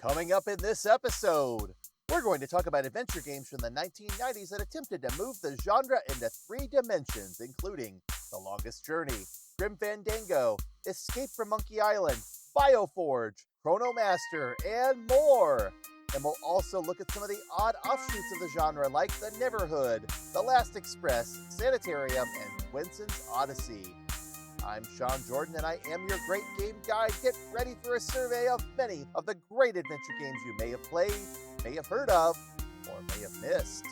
Coming up in this episode, we're going to talk about adventure games from the 1990s that attempted to move the genre into 3 dimensions, including The Longest Journey, Grim Fandango, Escape from Monkey Island, BioForge, Chronomaster, and more. And we'll also look at some of the odd offshoots of the genre like The Neverhood, The Last Express, Sanitarium, and Twinson's Odyssey. I'm Sean Jordan, and I am your great game guide. Get ready for a survey of many of the great adventure games you may have played, may have heard of, or may have missed.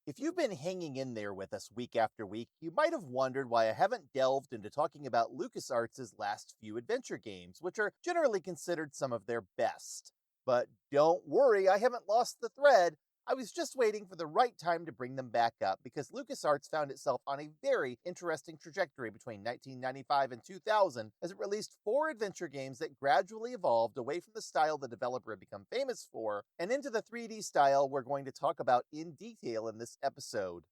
If you've been hanging in there with us week after week, you might have wondered why I haven't delved into talking about LucasArts' last few adventure games, which are generally considered some of their best. But don't worry, I haven't lost the thread. I was just waiting for the right time to bring them back up because LucasArts found itself on a very interesting trajectory between 1995 and 2000 as it released 4 adventure games that gradually evolved away from the style the developer had become famous for and into the 3D style we're going to talk about in detail in this episode.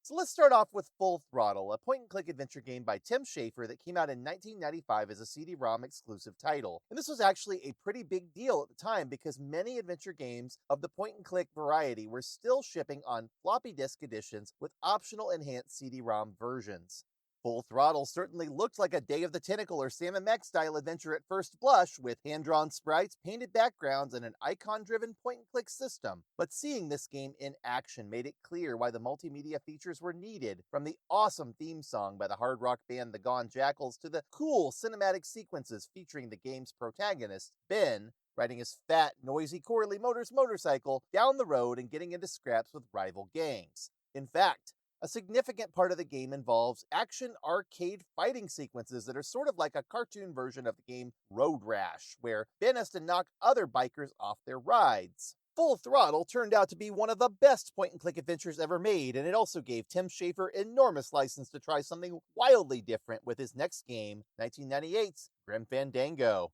So let's start off with Full Throttle, a point-and-click adventure game by Tim Schafer that came out in 1995 as a CD-ROM exclusive title. And this was actually a pretty big deal at the time because many adventure games of the point-and-click variety were still shipping on floppy disk editions with optional enhanced CD-ROM versions. Full Throttle certainly looked like a Day of the Tentacle or Sam & Max style adventure at first blush, with hand-drawn sprites, painted backgrounds, and an icon-driven point-and-click system. But seeing this game in action made it clear why the multimedia features were needed, from the awesome theme song by the hard rock band The Gone Jackals to the cool cinematic sequences featuring the game's protagonist, Ben, riding his fat, noisy Corley Motors motorcycle down the road and getting into scraps with rival gangs. In fact, a significant part of the game involves action arcade fighting sequences that are sort of like a cartoon version of the game Road Rash, where Ben has to knock other bikers off their rides. Full Throttle turned out to be one of the best point-and-click adventures ever made, and it also gave Tim Schafer enormous license to try something wildly different with his next game, 1998's Grim Fandango.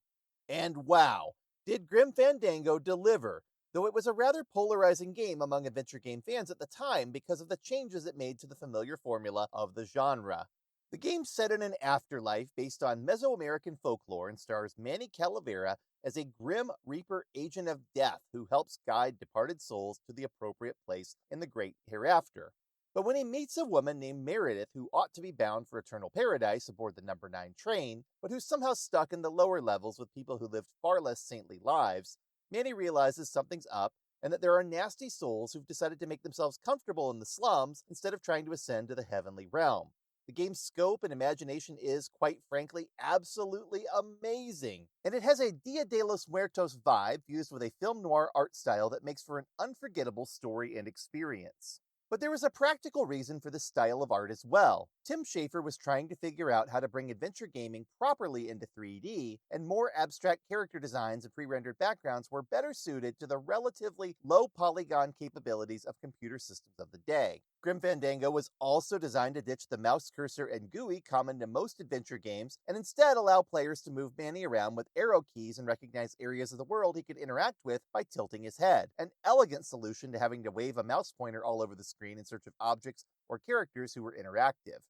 And wow, did Grim Fandango deliver! Though it was a rather polarizing game among adventure game fans at the time because of the changes it made to the familiar formula of the genre. The game's set in an afterlife based on Mesoamerican folklore and stars Manny Calavera as a grim reaper agent of death who helps guide departed souls to the appropriate place in the great hereafter. But when he meets a woman named Meredith who ought to be bound for eternal paradise aboard the number 9 train, but who's somehow stuck in the lower levels with people who lived far less saintly lives, Manny realizes something's up and that there are nasty souls who've decided to make themselves comfortable in the slums instead of trying to ascend to the heavenly realm. The game's scope and imagination is, quite frankly, absolutely amazing. And it has a Dia de los Muertos vibe fused with a film noir art style that makes for an unforgettable story and experience. But there was a practical reason for this style of art as well. Tim Schafer was trying to figure out how to bring adventure gaming properly into 3D, and more abstract character designs and pre-rendered backgrounds were better suited to the relatively low polygon capabilities of computer systems of the day. Grim Fandango was also designed to ditch the mouse cursor and GUI common to most adventure games, and instead allow players to move Manny around with arrow keys and recognize areas of the world he could interact with by tilting his head. An elegant solution to having to wave a mouse pointer all over the screen in search of objects or characters who were interactive.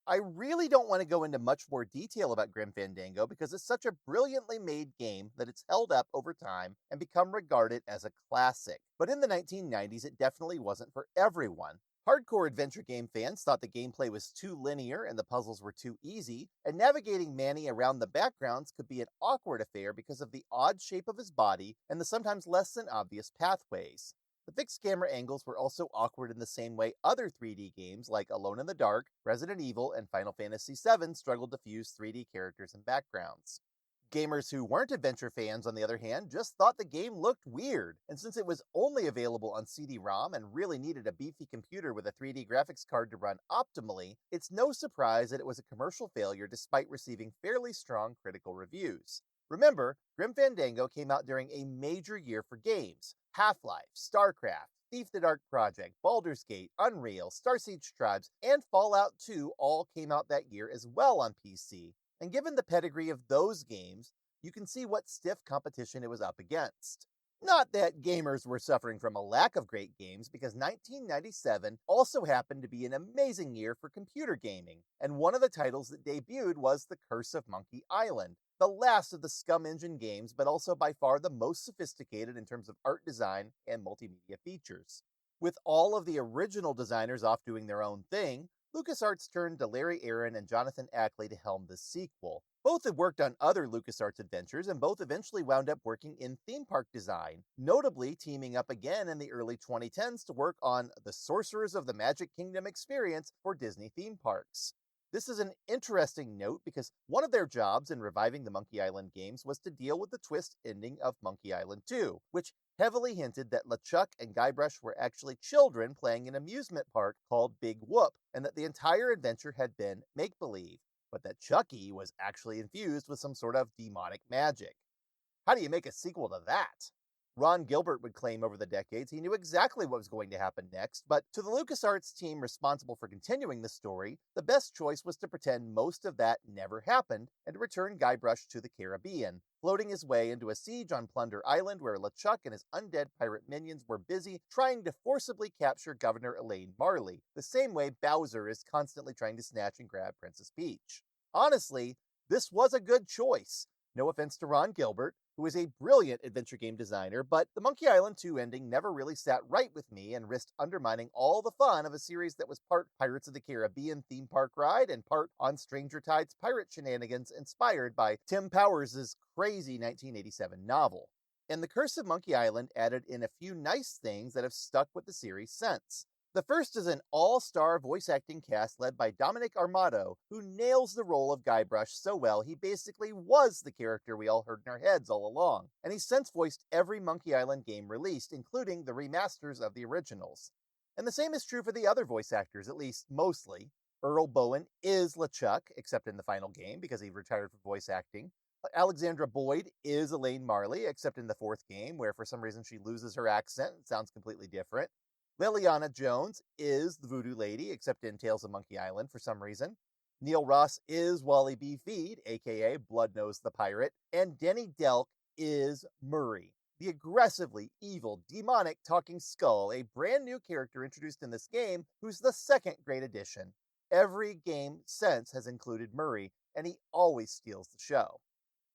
I really don't want to go into much more detail about Grim Fandango because it's such a brilliantly made game that it's held up over time and become regarded as a classic. But in the 1990s, it definitely wasn't for everyone. Hardcore adventure game fans thought the gameplay was too linear and the puzzles were too easy, and navigating Manny around the backgrounds could be an awkward affair because of the odd shape of his body and the sometimes less than obvious pathways. The fixed camera angles were also awkward in the same way other 3D games like Alone in the Dark, Resident Evil, and Final Fantasy VII struggled to fuse 3D characters and backgrounds. Gamers who weren't adventure fans, on the other hand, just thought the game looked weird, and since it was only available on CD-ROM and really needed a beefy computer with a 3D graphics card to run optimally, it's no surprise that it was a commercial failure despite receiving fairly strong critical reviews. Remember, Grim Fandango came out during a major year for games. Half-Life, StarCraft, Thief the Dark Project, Baldur's Gate, Unreal, Star Siege Tribes, and Fallout 2 all came out that year as well on PC. And given the pedigree of those games, you can see what stiff competition it was up against. Not that gamers were suffering from a lack of great games, because 1997 also happened to be an amazing year for computer gaming, and one of the titles that debuted was The Curse of Monkey Island, the last of the Scum Engine games, but also by far the most sophisticated in terms of art design and multimedia features. With all of the original designers off doing their own thing, LucasArts turned to Larry Aaron and Jonathan Ackley to helm the sequel. Both had worked on other LucasArts adventures, and both eventually wound up working in theme park design, notably teaming up again in the early 2010s to work on the Sorcerers of the Magic Kingdom experience for Disney theme parks. This is an interesting note because one of their jobs in reviving the Monkey Island games was to deal with the twist ending of Monkey Island 2, which heavily hinted that LeChuck and Guybrush were actually children playing an amusement park called Big Whoop, and that the entire adventure had been make-believe, but that Chucky was actually infused with some sort of demonic magic. How do you make a sequel to that? Ron Gilbert would claim over the decades he knew exactly what was going to happen next, but to the LucasArts team responsible for continuing the story, the best choice was to pretend most of that never happened and to return Guybrush to the Caribbean, floating his way into a siege on Plunder Island where LeChuck and his undead pirate minions were busy trying to forcibly capture Governor Elaine Marley, the same way Bowser is constantly trying to snatch and grab Princess Peach. Honestly, this was a good choice. No offense to Ron Gilbert, who is a brilliant adventure game designer, but the Monkey Island 2 ending never really sat right with me and risked undermining all the fun of a series that was part Pirates of the Caribbean theme park ride and part On Stranger Tides pirate shenanigans inspired by Tim Powers' crazy 1987 novel. And The Curse of Monkey Island added in a few nice things that have stuck with the series since. The first is an all-star voice acting cast led by Dominic Armato, who nails the role of Guybrush so well he basically was the character we all heard in our heads all along, and he's since voiced every Monkey Island game released, including the remasters of the originals. And the same is true for the other voice actors, at least mostly. Earl Bowen is LeChuck, except in the final game because he retired from voice acting. Alexandra Boyd is Elaine Marley, except in the fourth game, where for some reason she loses her accent and sounds completely different. Liliana Jones is the Voodoo Lady, except in Tales of Monkey Island for some reason. Neil Ross is Wally B. Feed, aka Bloodnose the Pirate. And Denny Delk is Murray, the aggressively evil, demonic talking skull, a brand new character introduced in this game who's the second great addition. Every game since has included Murray, and he always steals the show.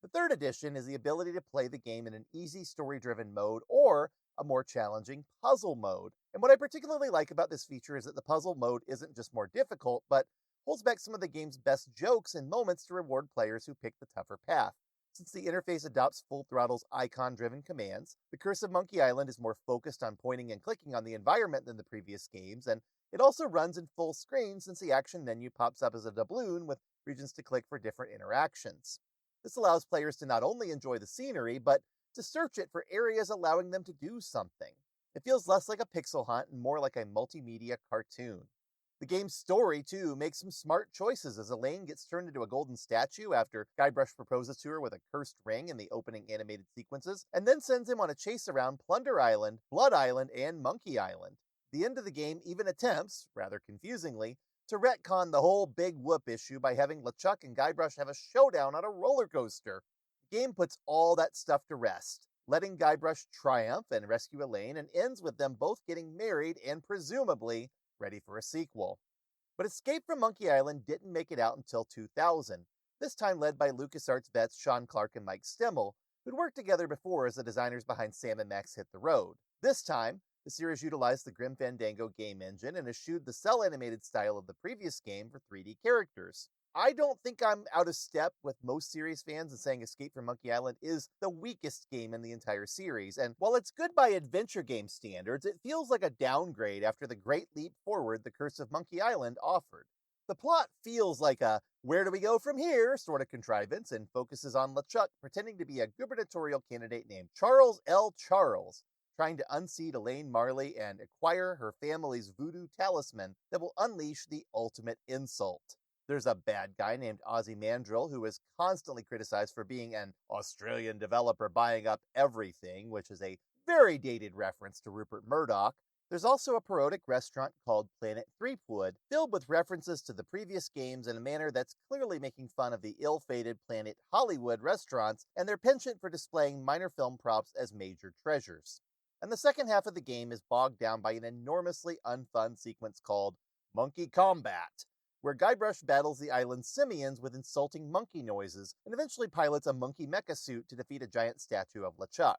The third addition is the ability to play the game in an easy story-driven mode or a more challenging puzzle mode. And what I particularly like about this feature is that the puzzle mode isn't just more difficult, but holds back some of the game's best jokes and moments to reward players who pick the tougher path. Since the interface adopts Full Throttle's icon-driven commands, The Curse of Monkey Island is more focused on pointing and clicking on the environment than the previous games, and it also runs in full screen since the action menu pops up as a doubloon with regions to click for different interactions. This allows players to not only enjoy the scenery, but to search it for areas allowing them to do something. It feels less like a pixel hunt and more like a multimedia cartoon. The game's story, too, makes some smart choices as Elaine gets turned into a golden statue after Guybrush proposes to her with a cursed ring in the opening animated sequences, and then sends him on a chase around Plunder Island, Blood Island, and Monkey Island. The end of the game even attempts, rather confusingly, to retcon the whole Big Whoop issue by having LeChuck and Guybrush have a showdown on a roller coaster. The game puts all that stuff to rest, letting Guybrush triumph and rescue Elaine, and ends with them both getting married and presumably ready for a sequel. But Escape from Monkey Island didn't make it out until 2000, this time led by LucasArts vets Sean Clark and Mike Stemmel, who'd worked together before as the designers behind Sam & Max Hit the Road. This time, the series utilized the Grim Fandango game engine and eschewed the cel-animated style of the previous game for 3D characters. I don't think I'm out of step with most series fans in saying Escape from Monkey Island is the weakest game in the entire series, and while it's good by adventure game standards, it feels like a downgrade after the great leap forward The Curse of Monkey Island offered. The plot feels like a where do we go from here sort of contrivance and focuses on LeChuck pretending to be a gubernatorial candidate named Charles L. Charles, trying to unseat Elaine Marley and acquire her family's voodoo talisman that will unleash the ultimate insult. There's a bad guy named Ozzy Mandrill who is constantly criticized for being an Australian developer buying up everything, which is a very dated reference to Rupert Murdoch. There's also a parodic restaurant called Planet Threepwood, filled with references to the previous games in a manner that's clearly making fun of the ill-fated Planet Hollywood restaurants and their penchant for displaying minor film props as major treasures. And the second half of the game is bogged down by an enormously unfun sequence called Monkey Combat, where Guybrush battles the island's simians with insulting monkey noises and eventually pilots a monkey mecha suit to defeat a giant statue of LeChuck.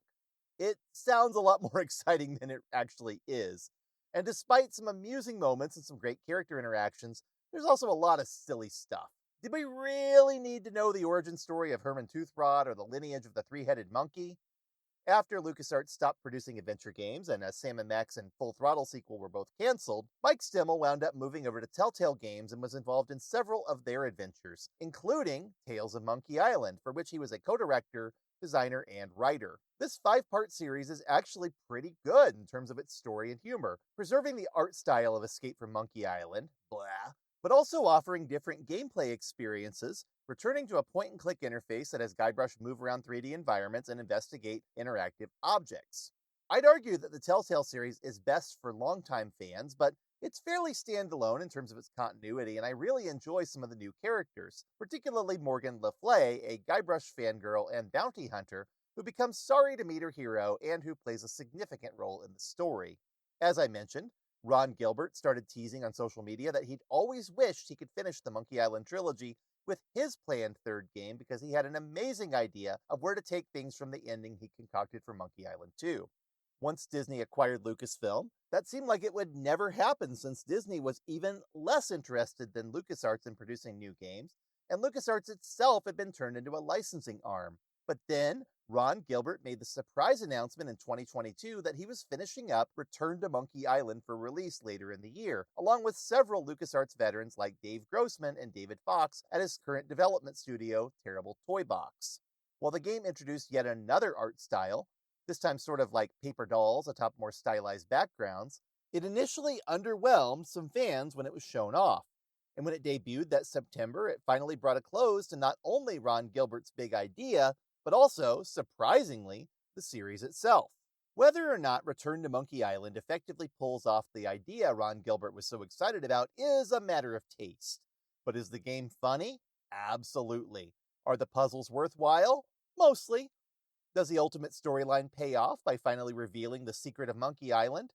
It sounds a lot more exciting than it actually is. And despite some amusing moments and some great character interactions, there's also a lot of silly stuff. Did we really need to know the origin story of Herman Toothrod or the lineage of the three-headed monkey? After LucasArts stopped producing adventure games and a Sam & Max and Full Throttle sequel were both canceled, Mike Stimmel wound up moving over to Telltale Games and was involved in several of their adventures, including Tales of Monkey Island, for which he was a co-director, designer, and writer. This 5-part series is actually pretty good in terms of its story and humor, preserving the art style of Escape from Monkey Island, blah, but also offering different gameplay experiences, returning to a point-and-click interface that has Guybrush move around 3D environments and investigate interactive objects. I'd argue that the Telltale series is best for longtime fans, but it's fairly standalone in terms of its continuity, and I really enjoy some of the new characters, particularly Morgan Le Fay, a Guybrush fangirl and bounty hunter who becomes sorry to meet her hero and who plays a significant role in the story. As I mentioned, Ron Gilbert started teasing on social media that he'd always wished he could finish the Monkey Island trilogy with his planned third game because he had an amazing idea of where to take things from the ending he concocted for Monkey Island 2. Once Disney acquired Lucasfilm, that seemed like it would never happen since Disney was even less interested than LucasArts in producing new games, and LucasArts itself had been turned into a licensing arm. But then, Ron Gilbert made the surprise announcement in 2022 that he was finishing up Return to Monkey Island for release later in the year, along with several LucasArts veterans like Dave Grossman and David Fox at his current development studio, Terrible Toy Box. While the game introduced yet another art style, this time sort of like paper dolls atop more stylized backgrounds, it initially underwhelmed some fans when it was shown off. And when it debuted that September, it finally brought a close to not only Ron Gilbert's big idea, but also, surprisingly, the series itself. Whether or not Return to Monkey Island effectively pulls off the idea Ron Gilbert was so excited about is a matter of taste. But is the game funny? Absolutely. Are the puzzles worthwhile? Mostly. Does the ultimate storyline pay off by finally revealing the secret of Monkey Island?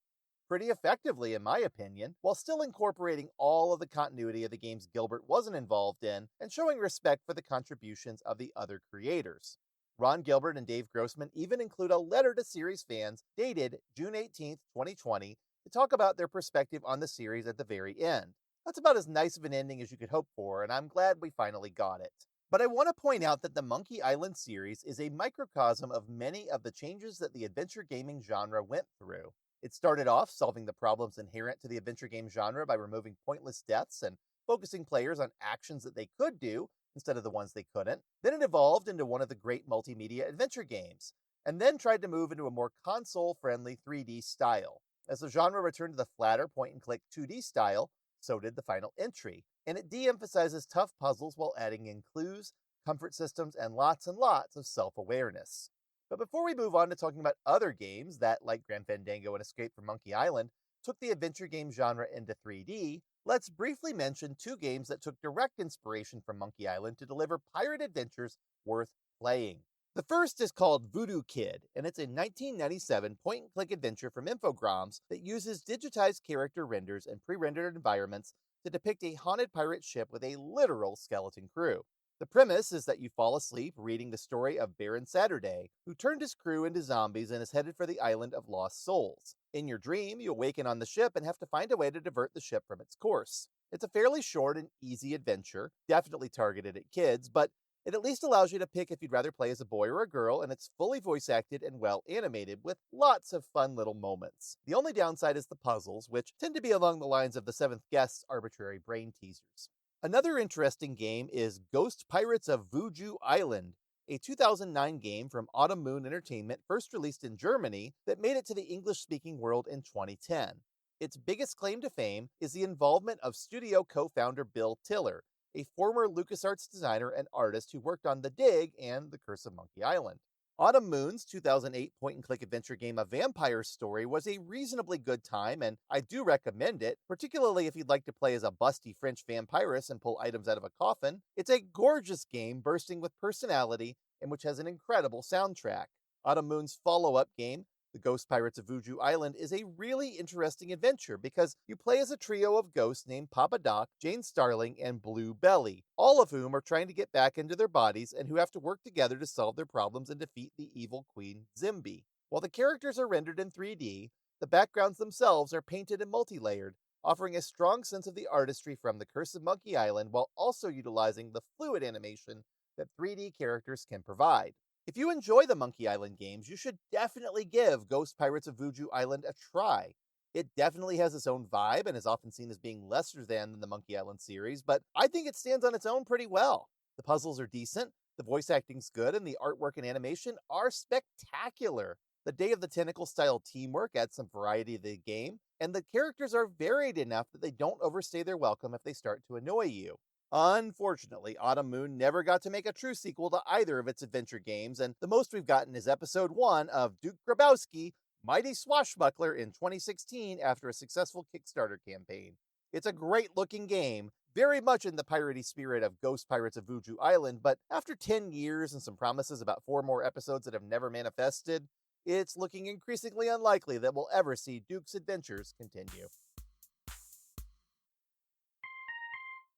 Pretty effectively, in my opinion, while still incorporating all of the continuity of the games Gilbert wasn't involved in and showing respect for the contributions of the other creators. Ron Gilbert and Dave Grossman even include a letter to series fans dated June 18, 2020, to talk about their perspective on the series at the very end. That's about as nice of an ending as you could hope for, and I'm glad we finally got it. But I want to point out that the Monkey Island series is a microcosm of many of the changes that the adventure gaming genre went through. It started off solving the problems inherent to the adventure game genre by removing pointless deaths and focusing players on actions that they could do instead of the ones they couldn't. Then it evolved into one of the great multimedia adventure games, and then tried to move into a more console-friendly 3D style. As the genre returned to the flatter point-and-click 2D style, so did the final entry, and it de-emphasizes tough puzzles while adding in clues, comfort systems, and lots of self-awareness. But before we move on to talking about other games that, like Grand Fandango and Escape from Monkey Island, took the adventure game genre into 3D, let's briefly mention two games that took direct inspiration from Monkey Island to deliver pirate adventures worth playing. The first is called Voodoo Kid, and it's a 1997 point-and-click adventure from Infogrames that uses digitized character renders and pre-rendered environments to depict a haunted pirate ship with a literal skeleton crew. The premise is that you fall asleep reading the story of Baron Saturday, who turned his crew into zombies and is headed for the island of Lost Souls. In your dream, you awaken on the ship and have to find a way to divert the ship from its course. It's a fairly short and easy adventure, definitely targeted at kids, but it at least allows you to pick if you'd rather play as a boy or a girl, and it's fully voice acted and well animated with lots of fun little moments. The only downside is the puzzles, which tend to be along the lines of the Seventh Guest's arbitrary brain teasers. Another interesting game is Ghost Pirates of Vuju Island, a 2009 game from Autumn Moon Entertainment first released in Germany that made it to the English-speaking world in 2010. Its biggest claim to fame is the involvement of studio co-founder Bill Tiller, a former LucasArts designer and artist who worked on The Dig and The Curse of Monkey Island. Autumn Moon's 2008 point-and-click adventure game A Vampire Story was a reasonably good time, and I do recommend it, particularly if you'd like to play as a busty French vampiress and pull items out of a coffin. It's a gorgeous game bursting with personality and which has an incredible soundtrack. Autumn Moon's follow-up game, The Ghost Pirates of Vuju Island, is a really interesting adventure because you play as a trio of ghosts named Papa Doc, Jane Starling, and Blue Belly, all of whom are trying to get back into their bodies and who have to work together to solve their problems and defeat the evil Queen Zimby. While the characters are rendered in 3D, the backgrounds themselves are painted and multi-layered, offering a strong sense of the artistry from the Curse of Monkey Island while also utilizing the fluid animation that 3D characters can provide. If you enjoy the Monkey Island games, you should definitely give Ghost Pirates of Vuju Island a try. It definitely has its own vibe and is often seen as being lesser than the Monkey Island series, but I think it stands on its own pretty well. The puzzles are decent, the voice acting's good, and the artwork and animation are spectacular. The Day of the Tentacle style teamwork adds some variety to the game, and the characters are varied enough that they don't overstay their welcome if they start to annoy you. Unfortunately, Autumn Moon never got to make a true sequel to either of its adventure games, and the most we've gotten is Episode 1 of Duke Grabowski, Mighty Swashbuckler in 2016 after a successful Kickstarter campaign. It's a great-looking game, very much in the piratey spirit of Ghost Pirates of Vuju Island, but after 10 years and some promises about 4 more episodes that have never manifested, it's looking increasingly unlikely that we'll ever see Duke's adventures continue.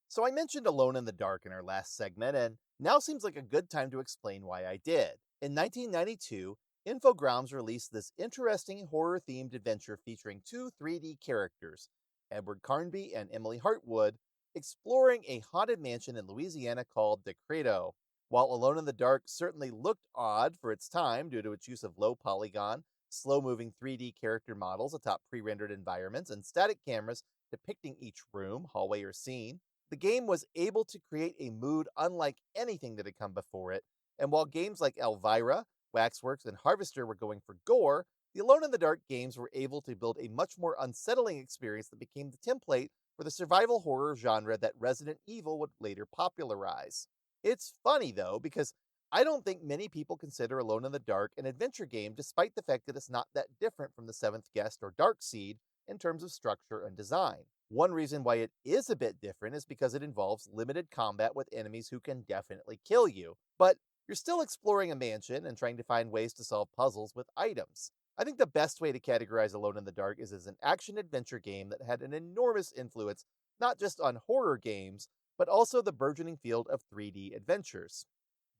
So I mentioned Alone in the Dark in our last segment, and now seems like a good time to explain why I did. In 1992, Infogrames released this interesting horror-themed adventure featuring 2 3D characters, Edward Carnby and Emily Hartwood, exploring a haunted mansion in Louisiana called Decreto. While Alone in the Dark certainly looked odd for its time due to its use of low polygon, slow-moving 3D character models atop pre-rendered environments, and static cameras depicting each room, hallway, or scene, the game was able to create a mood unlike anything that had come before it, and while games like Elvira, Waxworks, and Harvester were going for gore, the Alone in the Dark games were able to build a much more unsettling experience that became the template for the survival horror genre that Resident Evil would later popularize. It's funny, though, because I don't think many people consider Alone in the Dark an adventure game despite the fact that it's not that different from The Seventh Guest or Darkseid in terms of structure and design. One reason why it is a bit different is because it involves limited combat with enemies who can definitely kill you, but you're still exploring a mansion and trying to find ways to solve puzzles with items. I think the best way to categorize Alone in the Dark is as an action-adventure game that had an enormous influence not just on horror games, but also the burgeoning field of 3D adventures.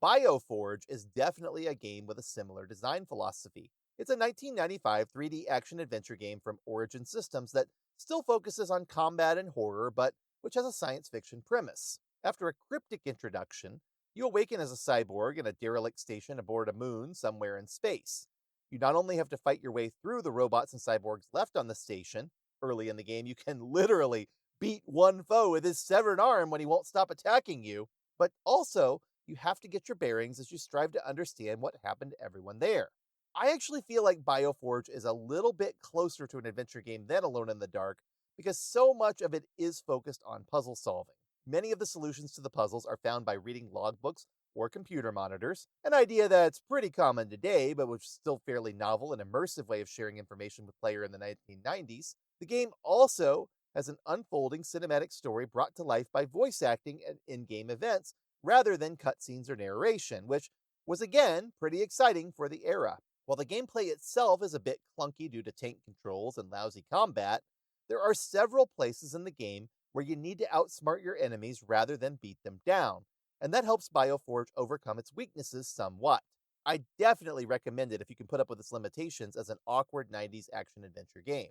BioForge is definitely a game with a similar design philosophy. It's a 1995 3D action-adventure game from Origin Systems that still focuses on combat and horror, but which has a science fiction premise. After a cryptic introduction, you awaken as a cyborg in a derelict station aboard a moon somewhere in space. You not only have to fight your way through the robots and cyborgs left on the station, early in the game you can literally beat one foe with his severed arm when he won't stop attacking you, but also you have to get your bearings as you strive to understand what happened to everyone there. I actually feel like BioForge is a little bit closer to an adventure game than Alone in the Dark because so much of it is focused on puzzle solving. Many of the solutions to the puzzles are found by reading logbooks or computer monitors, an idea that's pretty common today but was still fairly novel and immersive way of sharing information with players in the 1990s. The game also has an unfolding cinematic story brought to life by voice acting and in-game events rather than cutscenes or narration, which was again pretty exciting for the era. While the gameplay itself is a bit clunky due to tank controls and lousy combat, there are several places in the game where you need to outsmart your enemies rather than beat them down, and that helps BioForge overcome its weaknesses somewhat. I definitely recommend it if you can put up with its limitations as an awkward 90s action-adventure game.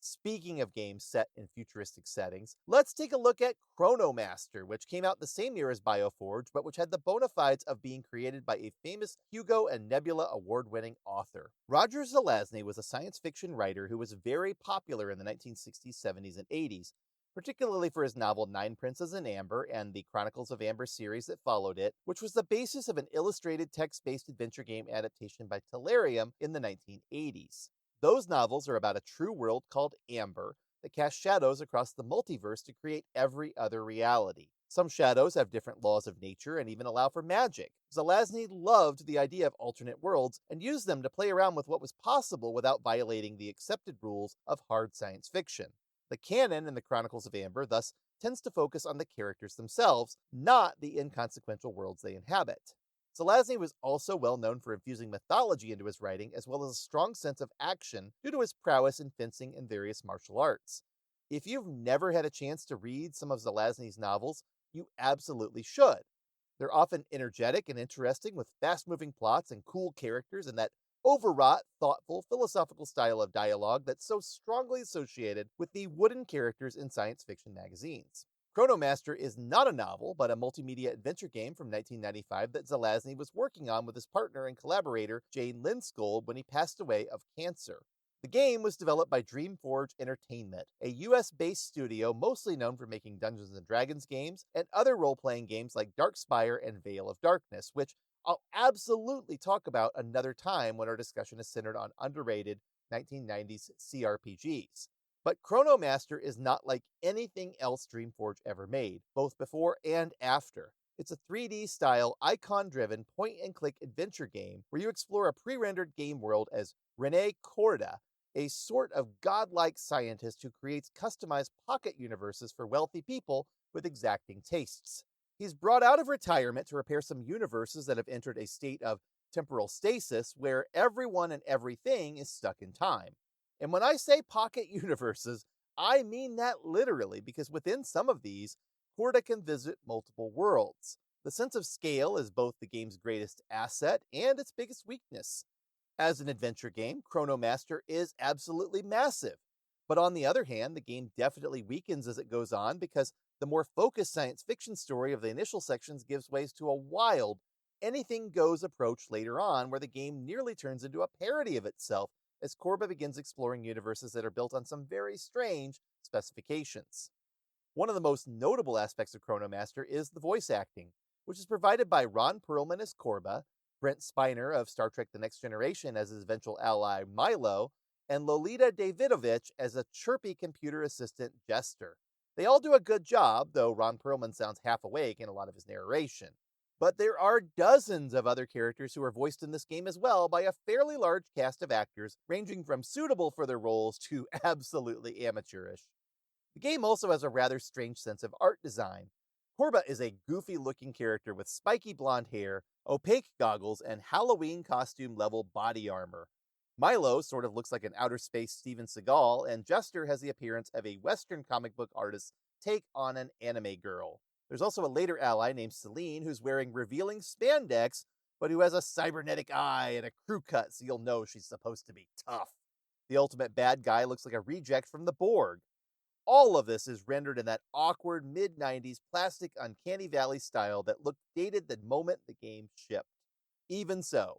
Speaking of games set in futuristic settings, let's take a look at Chronomaster, which came out the same year as BioForge, but which had the bona fides of being created by a famous Hugo and Nebula award-winning author. Roger Zelazny was a science fiction writer who was very popular in the 1960s, 70s, and 80s, particularly for his novel Nine Princes in Amber and the Chronicles of Amber series that followed it, which was the basis of an illustrated text-based adventure game adaptation by Tellurium in the 1980s. Those novels are about a true world called Amber that casts shadows across the multiverse to create every other reality. Some shadows have different laws of nature and even allow for magic. Zelazny loved the idea of alternate worlds and used them to play around with what was possible without violating the accepted rules of hard science fiction. The canon in the Chronicles of Amber thus tends to focus on the characters themselves, not the inconsequential worlds they inhabit. Zelazny was also well known for infusing mythology into his writing, as well as a strong sense of action due to his prowess in fencing and various martial arts. If you've never had a chance to read some of Zelazny's novels, you absolutely should. They're often energetic and interesting, with fast moving plots and cool characters, and that overwrought, thoughtful, philosophical style of dialogue that's so strongly associated with the wooden characters in science fiction magazines. Chronomaster is not a novel, but a multimedia adventure game from 1995 that Zelazny was working on with his partner and collaborator Jane Lindskold when he passed away of cancer. The game was developed by DreamForge Entertainment, a US-based studio mostly known for making Dungeons & Dragons games and other role-playing games like Darkspire and Veil of Darkness, which I'll absolutely talk about another time when our discussion is centered on underrated 1990s CRPGs. But Chronomaster is not like anything else DreamForge ever made, both before and after. It's a 3D style, icon-driven, point-and-click adventure game where you explore a pre-rendered game world as Rene Corda, a sort of godlike scientist who creates customized pocket universes for wealthy people with exacting tastes. He's brought out of retirement to repair some universes that have entered a state of temporal stasis where everyone and everything is stuck in time. And when I say pocket universes, I mean that literally, because within some of these, Corda can visit multiple worlds. The sense of scale is both the game's greatest asset and its biggest weakness. As an adventure game, Chronomaster is absolutely massive. But on the other hand, the game definitely weakens as it goes on because the more focused science fiction story of the initial sections gives way to a wild, anything-goes approach later on where the game nearly turns into a parody of itself as Corba begins exploring universes that are built on some very strange specifications. One of the most notable aspects of Chronomaster is the voice acting, which is provided by Ron Perlman as Corba, Brent Spiner of Star Trek The Next Generation as his eventual ally Milo, and Lolita Davidovich as a chirpy computer assistant Jester. They all do a good job, though Ron Perlman sounds half awake in a lot of his narration. But there are dozens of other characters who are voiced in this game as well by a fairly large cast of actors, ranging from suitable for their roles to absolutely amateurish. The game also has a rather strange sense of art design. Corba is a goofy-looking character with spiky blonde hair, opaque goggles, and Halloween costume-level body armor. Milo sort of looks like an outer space Steven Seagal, and Jester has the appearance of a Western comic book artist's take on an anime girl. There's also a later ally named Celine who's wearing revealing spandex, but who has a cybernetic eye and a crew cut so you'll know she's supposed to be tough. The ultimate bad guy looks like a reject from the Borg. All of this is rendered in that awkward mid-90s plastic Uncanny Valley style that looked dated the moment the game shipped. Even so,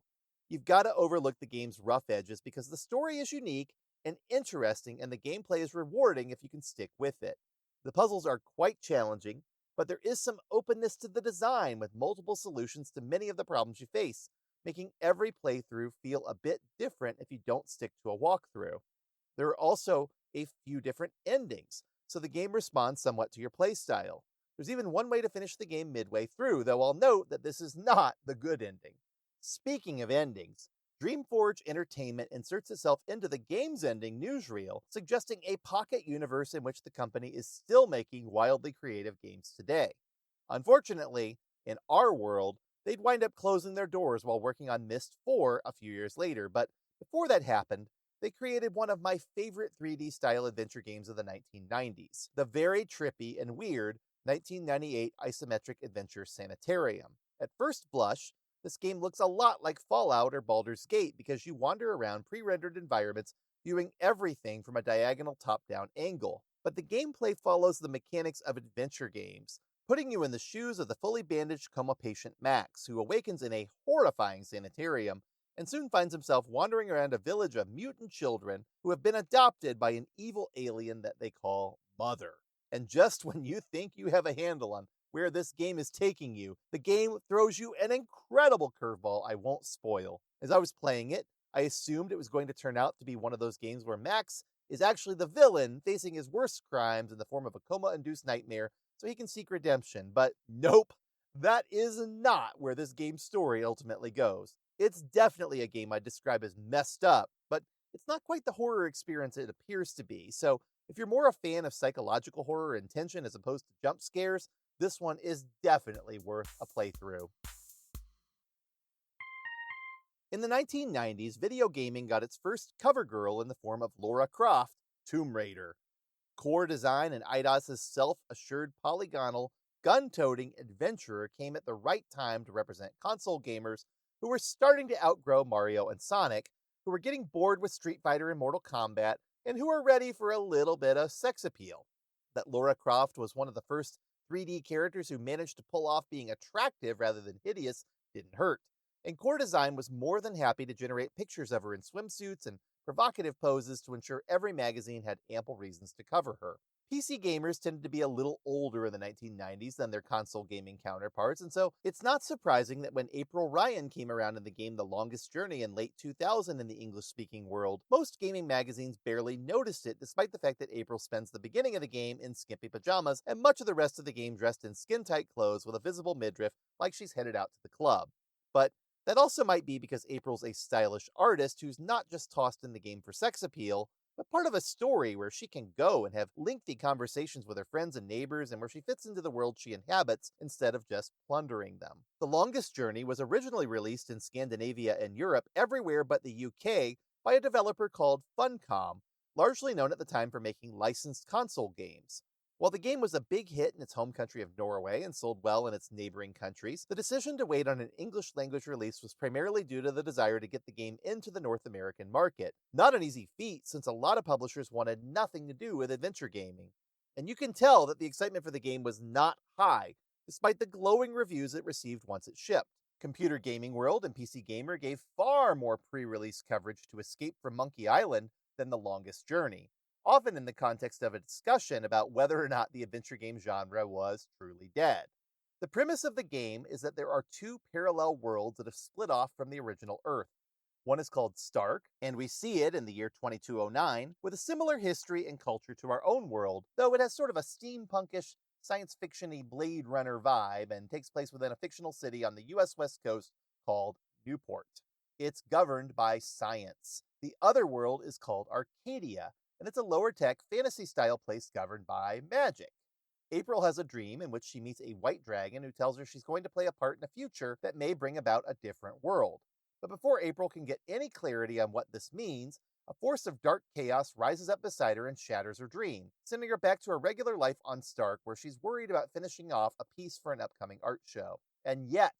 you've got to overlook the game's rough edges because the story is unique and interesting and the gameplay is rewarding if you can stick with it. The puzzles are quite challenging, but there is some openness to the design with multiple solutions to many of the problems you face, making every playthrough feel a bit different if you don't stick to a walkthrough. There are also a few different endings, so the game responds somewhat to your playstyle. There's even one way to finish the game midway through, though I'll note that this is not the good ending. Speaking of endings, DreamForge Entertainment inserts itself into the game's ending newsreel, suggesting a pocket universe in which the company is still making wildly creative games today. Unfortunately, in our world, they'd wind up closing their doors while working on Myst 4 a few years later, but before that happened, they created one of my favorite 3D style adventure games of the 1990s, the very trippy and weird 1998 isometric adventure Sanitarium. At first blush, this game looks a lot like Fallout or Baldur's Gate because you wander around pre-rendered environments viewing everything from a diagonal top-down angle. But the gameplay follows the mechanics of adventure games, putting you in the shoes of the fully bandaged coma patient Max, who awakens in a horrifying sanitarium and soon finds himself wandering around a village of mutant children who have been adopted by an evil alien that they call Mother. And just when you think you have a handle on where this game is taking you, the game throws you an incredible curveball I won't spoil. As I was playing it, I assumed it was going to turn out to be one of those games where Max is actually the villain facing his worst crimes in the form of a coma-induced nightmare so he can seek redemption. But nope, that is not where this game's story ultimately goes. It's definitely a game I'd describe as messed up, but it's not quite the horror experience it appears to be. So if you're more a fan of psychological horror and tension as opposed to jump scares, this one is definitely worth a playthrough. In the 1990s, video gaming got its first cover girl in the form of Lara Croft, Tomb Raider. Core design and Eidos's self-assured polygonal, gun-toting adventurer came at the right time to represent console gamers who were starting to outgrow Mario and Sonic, who were getting bored with Street Fighter and Mortal Kombat, and who were ready for a little bit of sex appeal. That Lara Croft was one of the first 3D characters who managed to pull off being attractive rather than hideous didn't hurt, and Core Design was more than happy to generate pictures of her in swimsuits and provocative poses to ensure every magazine had ample reasons to cover her. PC gamers tended to be a little older in the 1990s than their console gaming counterparts, and so it's not surprising that when April Ryan came around in the game The Longest Journey in late 2000 in the English-speaking world, most gaming magazines barely noticed it, despite the fact that April spends the beginning of the game in skimpy pajamas and much of the rest of the game dressed in skin-tight clothes with a visible midriff like she's headed out to the club. But that also might be because April's a stylish artist who's not just tossed in the game for sex appeal, but part of a story where she can go and have lengthy conversations with her friends and neighbors and where she fits into the world she inhabits instead of just plundering them. The Longest Journey was originally released in Scandinavia and Europe everywhere but the UK by a developer called Funcom, largely known at the time for making licensed console games. While the game was a big hit in its home country of Norway and sold well in its neighboring countries, the decision to wait on an English-language release was primarily due to the desire to get the game into the North American market. Not an easy feat, since a lot of publishers wanted nothing to do with adventure gaming. And you can tell that the excitement for the game was not high, despite the glowing reviews it received once it shipped. Computer Gaming World and PC Gamer gave far more pre-release coverage to Escape from Monkey Island than The Longest Journey, often in the context of a discussion about whether or not the adventure game genre was truly dead. The premise of the game is that there are two parallel worlds that have split off from the original Earth. One is called Stark, and we see it in the year 2209, with a similar history and culture to our own world, though it has sort of a steampunkish, science fiction-y Blade Runner vibe and takes place within a fictional city on the US West Coast called Newport. It's governed by science. The other world is called Arcadia, and it's a lower-tech, fantasy-style place governed by magic. April has a dream in which she meets a white dragon who tells her she's going to play a part in a future that may bring about a different world. But before April can get any clarity on what this means, a force of dark chaos rises up beside her and shatters her dream, sending her back to her regular life on Stark, where she's worried about finishing off a piece for an upcoming art show. And yet,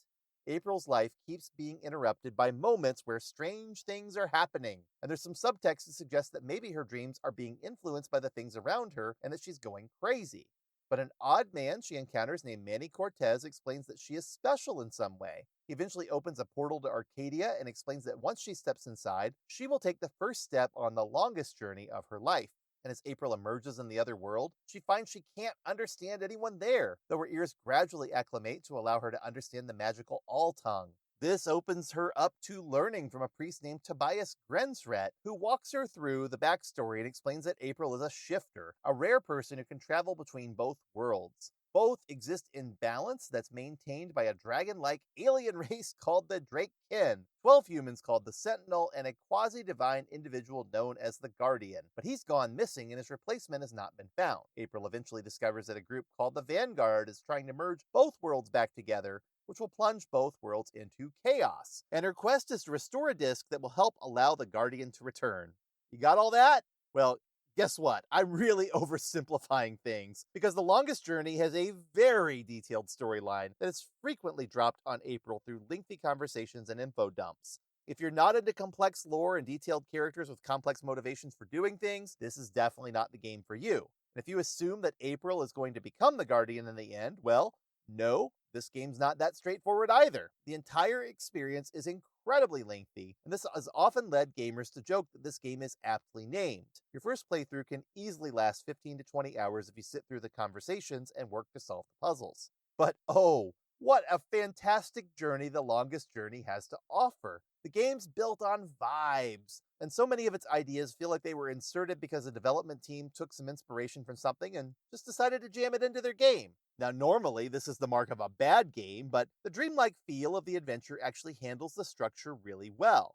April's life keeps being interrupted by moments where strange things are happening, and there's some subtext to suggest that maybe her dreams are being influenced by the things around her and that she's going crazy. But an odd man she encounters named Manny Cortez explains that she is special in some way. He eventually opens a portal to Arcadia and explains that once she steps inside, she will take the first step on the longest journey of her life. And as April emerges in the other world, she finds she can't understand anyone there, though her ears gradually acclimate to allow her to understand the magical All-Tongue. This opens her up to learning from a priest named Tobias Grensret, who walks her through the backstory and explains that April is a shifter, a rare person who can travel between both worlds. Both exist in balance that's maintained by a dragon-like alien race called the Drakekin, 12 humans called the Sentinel, and a quasi-divine individual known as the Guardian. But he's gone missing and his replacement has not been found. April eventually discovers that a group called the Vanguard is trying to merge both worlds back together, which will plunge both worlds into chaos. And her quest is to restore a disc that will help allow the Guardian to return. You got all that? Well, guess what? I'm really oversimplifying things, because The Longest Journey has a very detailed storyline that is frequently dropped on April through lengthy conversations and info dumps. If you're not into complex lore and detailed characters with complex motivations for doing things, this is definitely not the game for you. And if you assume that April is going to become the Guardian in the end, well, no, this game's not that straightforward either. The entire experience is incredibly lengthy, and this has often led gamers to joke that this game is aptly named. Your first playthrough can easily last 15 to 20 hours if you sit through the conversations and work to solve the puzzles. But oh, what a fantastic journey The Longest Journey has to offer. The game's built on vibes, and so many of its ideas feel like they were inserted because the development team took some inspiration from something and just decided to jam it into their game. Now, normally, this is the mark of a bad game, but the dreamlike feel of the adventure actually handles the structure really well.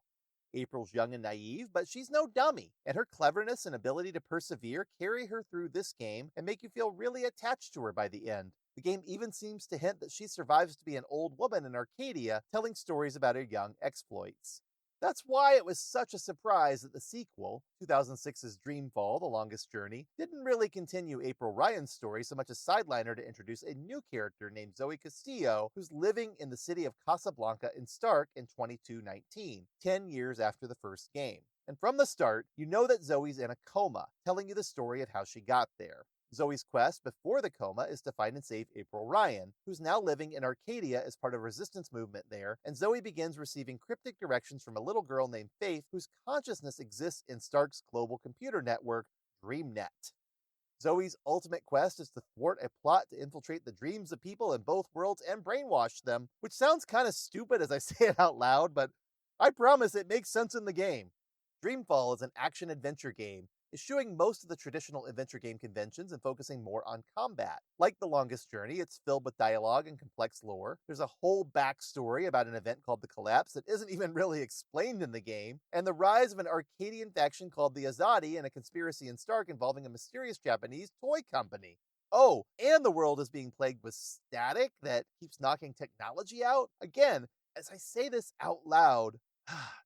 April's young and naive, but she's no dummy, and her cleverness and ability to persevere carry her through this game and make you feel really attached to her by the end. The game even seems to hint that she survives to be an old woman in Arcadia, telling stories about her young exploits. That's why it was such a surprise that the sequel, 2006's Dreamfall: The Longest Journey, didn't really continue April Ryan's story so much as sideline her to introduce a new character named Zoe Castillo, who's living in the city of Casablanca in Stark in 2219, 10 years after the first game. And from the start, you know that Zoe's in a coma, telling you the story of how she got there. Zoe's quest before the coma is to find and save April Ryan, who's now living in Arcadia as part of a resistance movement there, and Zoe begins receiving cryptic directions from a little girl named Faith, whose consciousness exists in Stark's global computer network, DreamNet. Zoe's ultimate quest is to thwart a plot to infiltrate the dreams of people in both worlds and brainwash them, which sounds kind of stupid as I say it out loud, but I promise it makes sense in the game. Dreamfall is an action-adventure game, eschewing most of the traditional adventure game conventions and focusing more on combat. Like The Longest Journey, it's filled with dialogue and complex lore. There's a whole backstory about an event called the Collapse that isn't even really explained in the game, and the rise of an Arcadian faction called the Azadi and a conspiracy in Stark involving a mysterious Japanese toy company. Oh, and the world is being plagued with static that keeps knocking technology out. Again, as I say this out loud,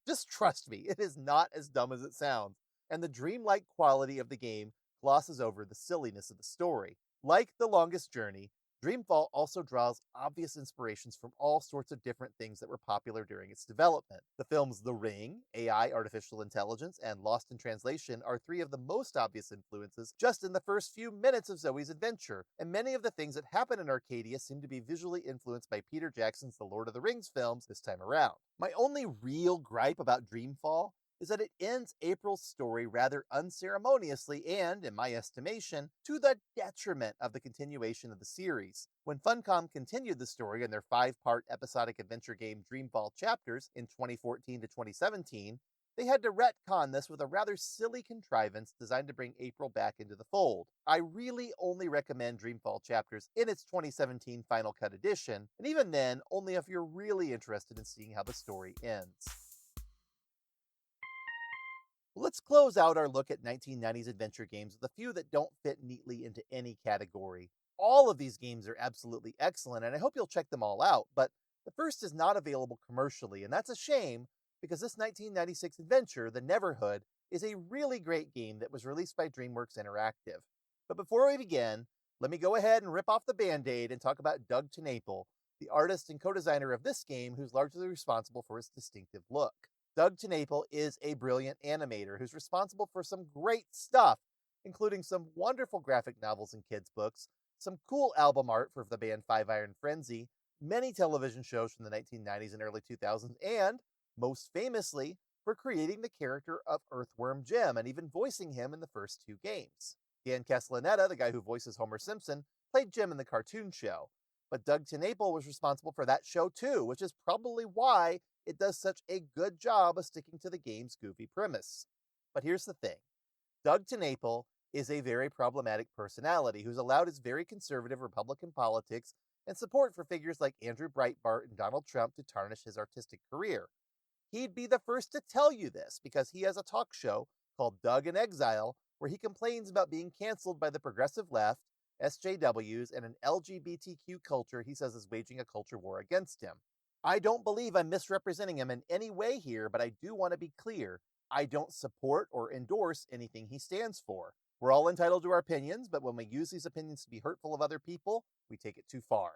just trust me, it is not as dumb as it sounds, and the dreamlike quality of the game glosses over the silliness of the story. Like The Longest Journey, Dreamfall also draws obvious inspirations from all sorts of different things that were popular during its development. The films The Ring, AI, Artificial Intelligence, and Lost in Translation are three of the most obvious influences just in the first few minutes of Zoe's adventure, and many of the things that happen in Arcadia seem to be visually influenced by Peter Jackson's The Lord of the Rings films this time around. My only real gripe about Dreamfall is that it ends April's story rather unceremoniously and, in my estimation, to the detriment of the continuation of the series. When Funcom continued the story in their 5-part episodic adventure game Dreamfall Chapters in 2014 to 2017, they had to retcon this with a rather silly contrivance designed to bring April back into the fold. I really only recommend Dreamfall Chapters in its 2017 Final Cut edition, and even then, only if you're really interested in seeing how the story ends. Let's close out our look at 1990s adventure games with a few that don't fit neatly into any category. All of these games are absolutely excellent, and I hope you'll check them all out, but the first is not available commercially, and that's a shame because this 1996 adventure, The Neverhood, is a really great game that was released by DreamWorks Interactive. But before we begin, let me go ahead and rip off the Band-Aid and talk about Doug TenNapel, the artist and co-designer of this game who's largely responsible for its distinctive look. Doug TenNapel is a brilliant animator who's responsible for some great stuff, including some wonderful graphic novels and kids' books, some cool album art for the band Five Iron Frenzy, many television shows from the 1990s and early 2000s, and, most famously, for creating the character of Earthworm Jim and even voicing him in the first 2 games. Dan Castellaneta, the guy who voices Homer Simpson, played Jim in the cartoon show, but Doug TenNapel was responsible for that show too, which is probably why it does such a good job of sticking to the game's goofy premise. But here's the thing. Doug TenNapel is a very problematic personality who's allowed his very conservative Republican politics and support for figures like Andrew Breitbart and Donald Trump to tarnish his artistic career. He'd be the first to tell you this because he has a talk show called Doug in Exile where he complains about being canceled by the progressive left, SJWs, and an LGBTQ culture he says is waging a culture war against him. I don't believe I'm misrepresenting him in any way here, but I do want to be clear. I don't support or endorse anything he stands for. We're all entitled to our opinions, but when we use these opinions to be hurtful of other people, we take it too far.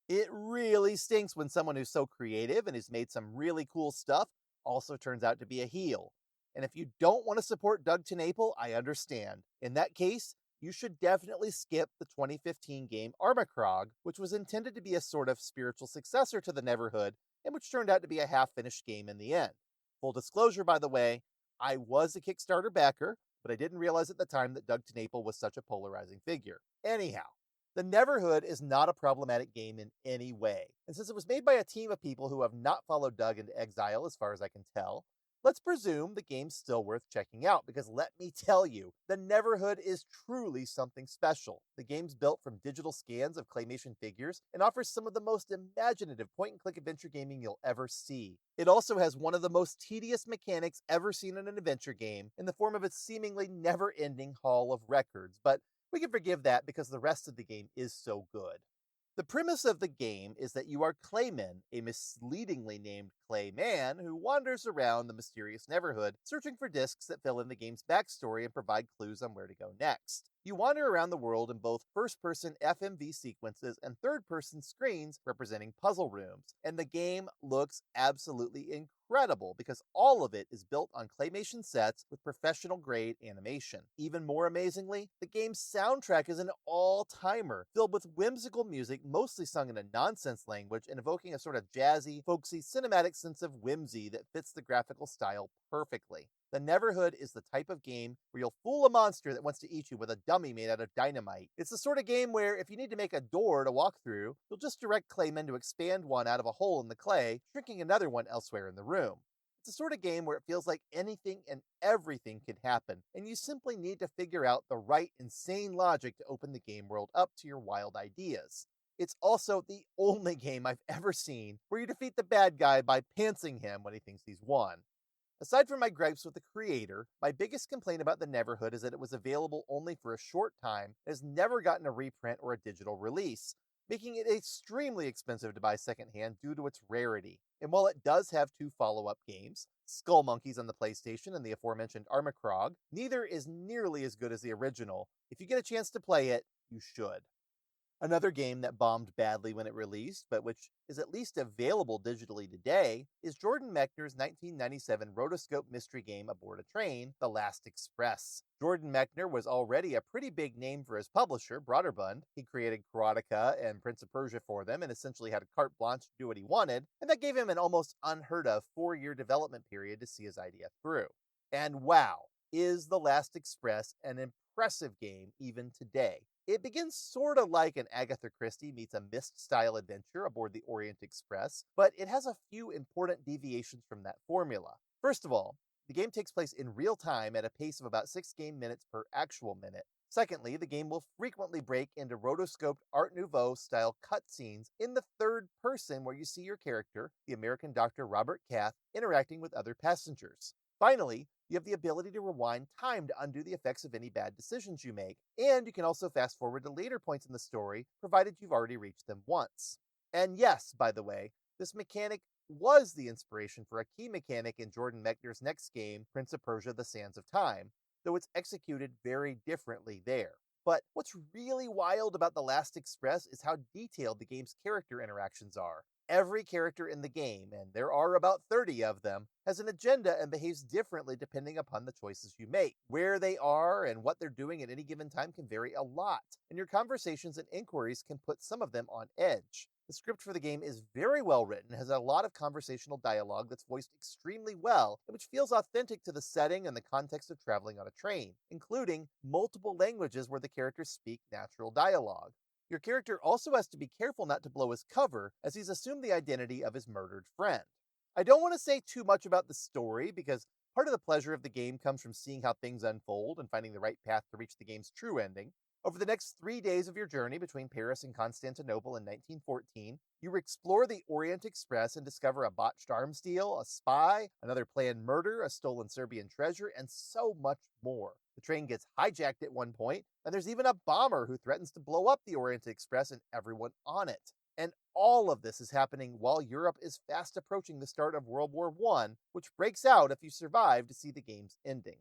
It really stinks when someone who's so creative and who's made some really cool stuff also turns out to be a heel. And if you don't want to support Doug TenNapel, I understand. In that case, you should definitely skip the 2015 game Armacrog, which was intended to be a sort of spiritual successor to The Neverhood, and which turned out to be a half-finished game in the end. Full disclosure, by the way, I was a Kickstarter backer, but I didn't realize at the time that Doug TenNapel was such a polarizing figure. Anyhow, The Neverhood is not a problematic game in any way, and since it was made by a team of people who have not followed Doug into exile as far as I can tell, let's presume the game's still worth checking out, because let me tell you, The Neverhood is truly something special. The game's built from digital scans of claymation figures and offers some of the most imaginative point-and-click adventure gaming you'll ever see. It also has one of the most tedious mechanics ever seen in an adventure game, in the form of its seemingly never-ending haul of records, but we can forgive that because the rest of the game is so good. The premise of the game is that you are Clayman, a misleadingly named Clayman who wanders around the mysterious Neverhood, searching for discs that fill in the game's backstory and provide clues on where to go next. You wander around the world in both first-person FMV sequences and third-person screens representing puzzle rooms, and the game looks absolutely incredible because all of it is built on claymation sets with professional-grade animation. Even more amazingly, the game's soundtrack is an all-timer, filled with whimsical music mostly sung in a nonsense language and evoking a sort of jazzy, folksy, cinematic sense of whimsy that fits the graphical style perfectly. The Neverhood is the type of game where you'll fool a monster that wants to eat you with a dummy made out of dynamite. It's the sort of game where if you need to make a door to walk through, you'll just direct Clayman to expand one out of a hole in the clay, shrinking another one elsewhere in the room. It's the sort of game where it feels like anything and everything can happen, and you simply need to figure out the right insane logic to open the game world up to your wild ideas. It's also the only game I've ever seen where you defeat the bad guy by pantsing him when he thinks he's won. Aside from my gripes with the creator, my biggest complaint about the Neverhood is that it was available only for a short time and has never gotten a reprint or a digital release, making it extremely expensive to buy secondhand due to its rarity. And while it does have two follow-up games, Skull Monkeys on the PlayStation and the aforementioned Armacrog, neither is nearly as good as the original. If you get a chance to play it, you should. Another game that bombed badly when it released, but which is at least available digitally today, is Jordan Mechner's 1997 rotoscope mystery game aboard a train, The Last Express. Jordan Mechner was already a pretty big name for his publisher, Broderbund. He created Karateka and Prince of Persia for them and essentially had a carte blanche to do what he wanted, and that gave him an almost unheard of 4-year development period to see his idea through. And wow, is The Last Express an impressive game even today. It begins sort of like an Agatha Christie meets a Myst-style adventure aboard the Orient Express, but it has a few important deviations from that formula. First of all, the game takes place in real time at a pace of about 6 game minutes per actual minute. Secondly, the game will frequently break into rotoscoped Art Nouveau-style cutscenes in the third person where you see your character, the American doctor Robert Cath, interacting with other passengers. Finally, you have the ability to rewind time to undo the effects of any bad decisions you make, and you can also fast forward to later points in the story, provided you've already reached them once. And yes, by the way, this mechanic was the inspiration for a key mechanic in Jordan Mechner's next game, Prince of Persia: The Sands of Time, though it's executed very differently there. But what's really wild about The Last Express is how detailed the game's character interactions are. Every character in the game, and there are about 30 of them, has an agenda and behaves differently depending upon the choices you make. Where they are and what they're doing at any given time can vary a lot, and your conversations and inquiries can put some of them on edge. The script for the game is very well written, has a lot of conversational dialogue that's voiced extremely well, and which feels authentic to the setting and the context of traveling on a train, including multiple languages where the characters speak natural dialogue. Your character also has to be careful not to blow his cover, as he's assumed the identity of his murdered friend. I don't want to say too much about the story, because part of the pleasure of the game comes from seeing how things unfold and finding the right path to reach the game's true ending. Over the next 3 days of your journey between Paris and Constantinople in 1914, you explore the Orient Express and discover a botched arms deal, a spy, another planned murder, a stolen Serbian treasure, and so much more. The train gets hijacked at one point, and there's even a bomber who threatens to blow up the Orient Express and everyone on it. And all of this is happening while Europe is fast approaching the start of World War I, which breaks out if you survive to see the game's ending.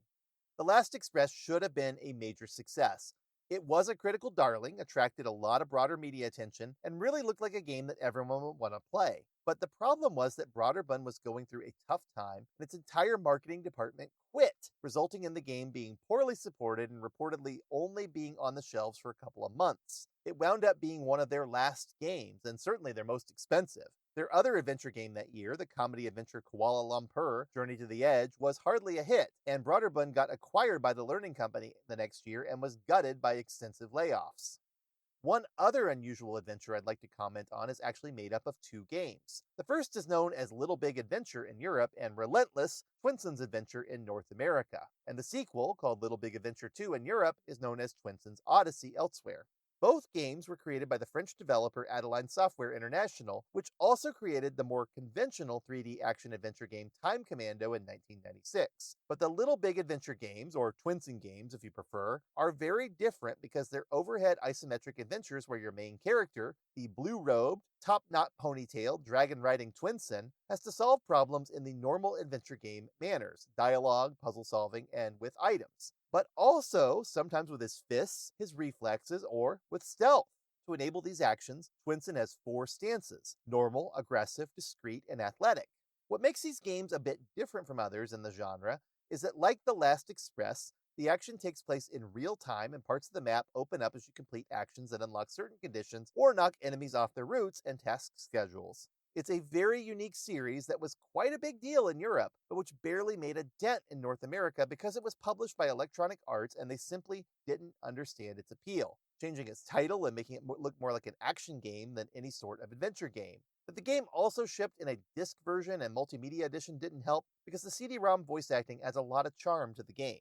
The Last Express should have been a major success. It was a critical darling, attracted a lot of broader media attention, and really looked like a game that everyone would want to play. But the problem was that Broderbund was going through a tough time, and its entire marketing department quit, resulting in the game being poorly supported and reportedly only being on the shelves for a couple of months. It wound up being one of their last games, and certainly their most expensive. Their other adventure game that year, the comedy adventure Kuala Lumpur: Journey to the Edge, was hardly a hit, and Broderbund got acquired by the Learning Company the next year and was gutted by extensive layoffs. One other unusual adventure I'd like to comment on is actually made up of two games. The first is known as Little Big Adventure in Europe and Relentless Twinson's Adventure in North America. And the sequel, called Little Big Adventure 2 in Europe, is known as Twinson's Odyssey elsewhere. Both games were created by the French developer Adeline Software International, which also created the more conventional 3D action-adventure game Time Commando in 1996. But the Little Big Adventure games, or Twinson games if you prefer, are very different because they're overhead isometric adventures where your main character, the blue-robed, top-knot ponytail, dragon-riding Twinson, has to solve problems in the normal adventure game manners, dialogue, puzzle-solving, and with items, but also sometimes with his fists, his reflexes, or with stealth. To enable these actions, Twinson has 4 stances: normal, aggressive, discreet, and athletic. What makes these games a bit different from others in the genre is that, like The Last Express, the action takes place in real time and parts of the map open up as you complete actions that unlock certain conditions or knock enemies off their routes and task schedules. It's a very unique series that was quite a big deal in Europe, but which barely made a dent in North America because it was published by Electronic Arts and they simply didn't understand its appeal, changing its title and making it look more like an action game than any sort of adventure game. But the game also shipped in a disc version and multimedia edition didn't help because the CD-ROM voice acting adds a lot of charm to the game.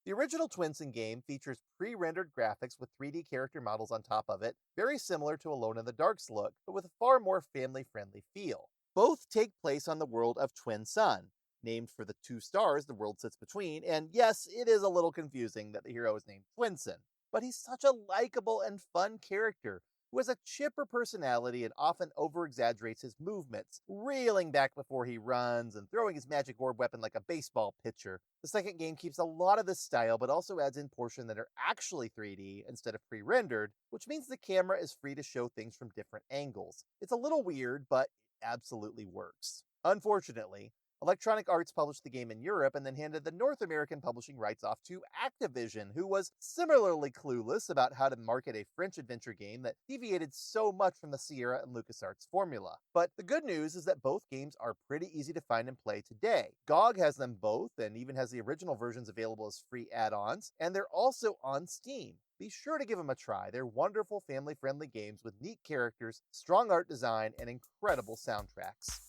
The original Twinson game features pre-rendered graphics with 3D character models on top of it, very similar to Alone in the Dark's look, but with a far more family-friendly feel. Both take place on the world of Twin Sun, named for the 2 stars the world sits between, and yes, it is a little confusing that the hero is named Twinson, but he's such a likable and fun character who has a chipper personality and often over-exaggerates his movements, reeling back before he runs and throwing his magic orb weapon like a baseball pitcher. The second game keeps a lot of this style, but also adds in portions that are actually 3D instead of pre-rendered, which means the camera is free to show things from different angles. It's a little weird, but it absolutely works. Unfortunately, Electronic Arts published the game in Europe and then handed the North American publishing rights off to Activision, who was similarly clueless about how to market a French adventure game that deviated so much from the Sierra and LucasArts formula. But the good news is that both games are pretty easy to find and play today. GOG has them both and even has the original versions available as free add-ons, and they're also on Steam. Be sure to give them a try. They're wonderful family-friendly games with neat characters, strong art design, and incredible soundtracks.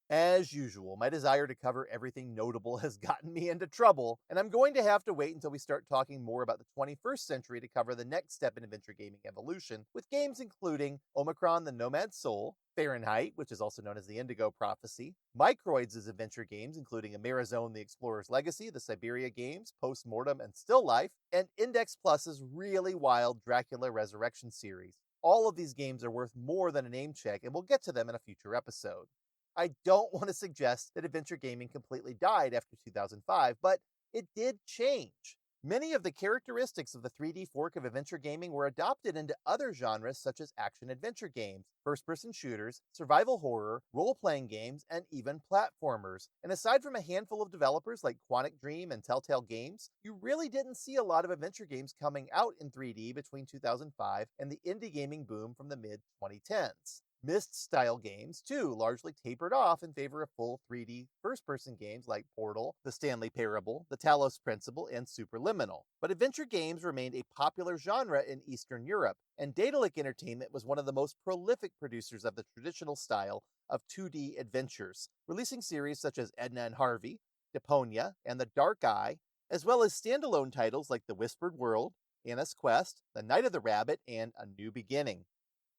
As usual, my desire to cover everything notable has gotten me into trouble, and I'm going to have to wait until we start talking more about the 21st century to cover the next step in adventure gaming evolution, with games including Omicron the Nomad Soul, Fahrenheit, which is also known as the Indigo Prophecy, Microids' adventure games including Amerizone the Explorer's Legacy, the Siberia games, Postmortem, and Still Life, and Index Plus's really wild Dracula Resurrection series. All of these games are worth more than a name check, and we'll get to them in a future episode. I don't want to suggest that adventure gaming completely died after 2005, but it did change. Many of the characteristics of the 3D fork of adventure gaming were adopted into other genres such as action-adventure games, first-person shooters, survival horror, role-playing games, and even platformers. And aside from a handful of developers like Quantic Dream and Telltale Games, you really didn't see a lot of adventure games coming out in 3D between 2005 and the indie gaming boom from the mid-2010s. Myst-style games, too, largely tapered off in favor of full 3D first-person games like Portal, The Stanley Parable, The Talos Principle, and Superliminal. But adventure games remained a popular genre in Eastern Europe, and Daedalic Entertainment was one of the most prolific producers of the traditional style of 2D adventures, releasing series such as Edna and Harvey, Deponia, and The Dark Eye, as well as standalone titles like The Whispered World, Anna's Quest, The Night of the Rabbit, and A New Beginning.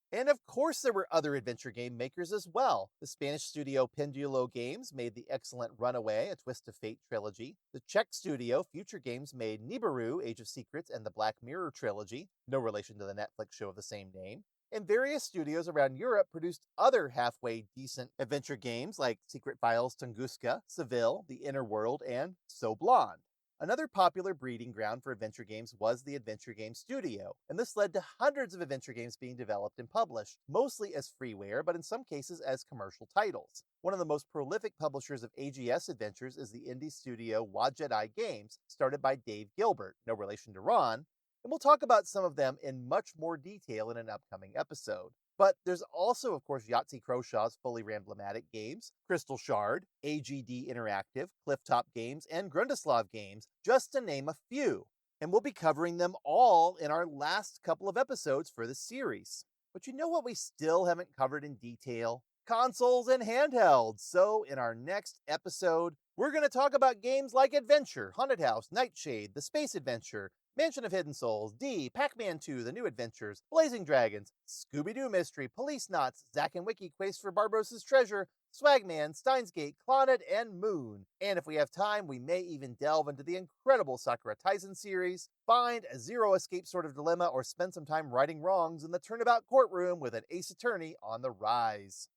And of course there were other adventure game makers as well. The Spanish studio Pendulo Games made the excellent Runaway, A Twist of Fate trilogy. The Czech studio Future Games made Nibiru, Age of Secrets, and the Black Mirror trilogy, no relation to the Netflix show of the same name. And various studios around Europe produced other halfway decent adventure games like Secret Files Tunguska, Seville, The Inner World, and So Blonde. Another popular breeding ground for adventure games was the Adventure Game Studio, and this led to hundreds of adventure games being developed and published, mostly as freeware, but in some cases as commercial titles. One of the most prolific publishers of AGS adventures is the indie studio Wadjet Games, started by Dave Gilbert, no relation to Ron, and we'll talk about some of them in much more detail in an upcoming episode. But there's also, of course, Yahtzee Crowshaw's fully Ramblomatic games, Crystal Shard, AGD Interactive, Clifftop Games, and Grundislav Games, just to name a few. And we'll be covering them all in our last couple of episodes for this series. But you know what we still haven't covered in detail? Consoles and handhelds. So in our next episode, we're going to talk about games like Adventure, Haunted House, Nightshade, The Space Adventure, Mansion of Hidden Souls, D, Pac-Man 2, The New Adventures, Blazing Dragons, Scooby-Doo Mystery, Police Knots, Zack and Wiki Quest for Barbarossa's Treasure, Swagman, Steins Gate, Clannad, and Moon. And if we have time, we may even delve into the incredible Sakura Taisen series, find a Zero Escape sort of dilemma, or spend some time righting wrongs in the turnabout courtroom with an ace attorney on the rise.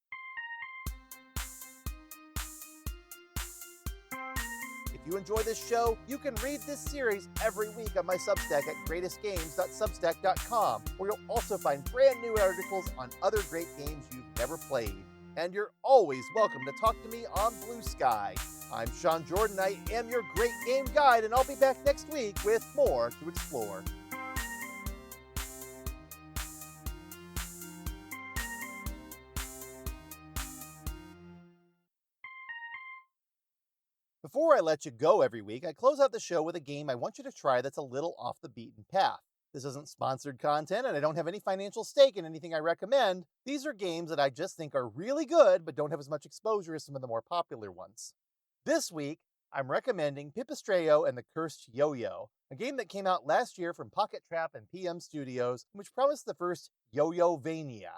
If you enjoy this show, you can read this series every week on my Substack at greatestgames.substack.com, where you'll also find brand new articles on other great games you've never played. And you're always welcome to talk to me on Bluesky. I'm Sean Jordan, I am your Great Game Guide, and I'll be back next week with more to explore. Before I let you go every week, I close out the show with a game I want you to try that's a little off the beaten path. This isn't sponsored content, and I don't have any financial stake in anything I recommend. These are games that I just think are really good, but don't have as much exposure as some of the more popular ones. This week, I'm recommending Pipistrello and the Cursed Yo-Yo, a game that came out last year from Pocket Trap and PM Studios, which promised the first Yo-Yo-Vania.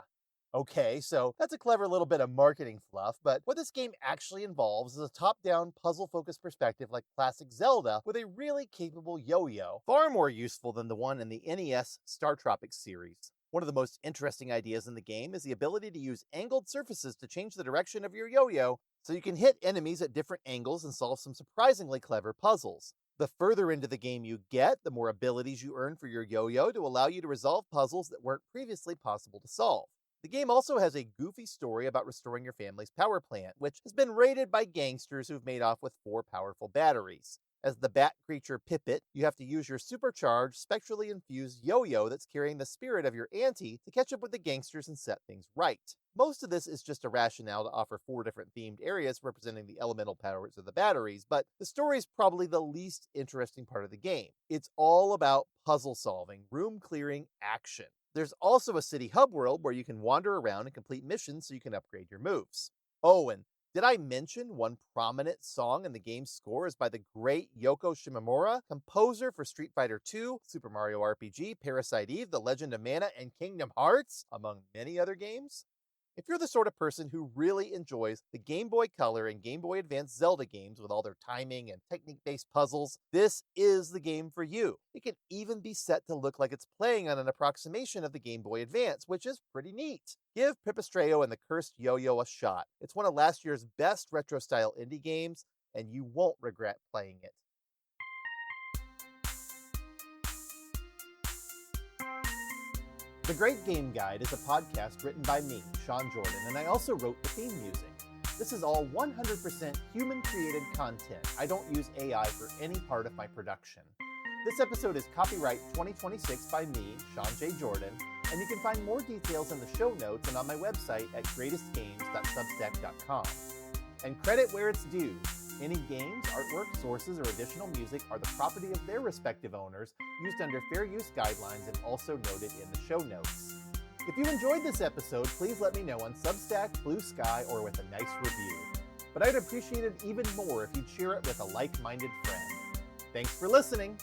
Okay, so that's a clever little bit of marketing fluff, but what this game actually involves is a top-down, puzzle-focused perspective like classic Zelda with a really capable yo-yo, far more useful than the one in the NES Star Tropics series. One of the most interesting ideas in the game is the ability to use angled surfaces to change the direction of your yo-yo, so you can hit enemies at different angles and solve some surprisingly clever puzzles. The further into the game you get, the more abilities you earn for your yo-yo to allow you to resolve puzzles that weren't previously possible to solve. The game also has a goofy story about restoring your family's power plant, which has been raided by gangsters who've made off with 4 powerful batteries. As the bat creature Pipit, you have to use your supercharged, spectrally infused yo-yo that's carrying the spirit of your auntie to catch up with the gangsters and set things right. Most of this is just a rationale to offer 4 different themed areas representing the elemental powers of the batteries, but the story is probably the least interesting part of the game. It's all about puzzle solving, room clearing action. There's also a city hub world where you can wander around and complete missions so you can upgrade your moves. Oh, and did I mention one prominent song in the game's score is by the great Yoko Shimomura, composer for Street Fighter II, Super Mario RPG, Parasite Eve, The Legend of Mana, and Kingdom Hearts, among many other games? If you're the sort of person who really enjoys the Game Boy Color and Game Boy Advance Zelda games with all their timing and technique-based puzzles, this is the game for you. It can even be set to look like it's playing on an approximation of the Game Boy Advance, which is pretty neat. Give Pipistrello and the Cursed Yo-Yo a shot. It's one of last year's best retro-style indie games, and you won't regret playing it. The Great Game Guide is a podcast written by me, Sean Jordan, and I also wrote the theme music. This is all 100% human-created content. I don't use AI for any part of my production. This episode is copyright 2026 by me, Sean J. Jordan, and you can find more details in the show notes and on my website at greatestgames.substack.com. And credit where it's due. Any games, artwork, sources, or additional music are the property of their respective owners, used under fair use guidelines and also noted in the show notes. If you enjoyed this episode, please let me know on Substack, Bluesky, or with a nice review. But I'd appreciate it even more if you'd share it with a like-minded friend. Thanks for listening!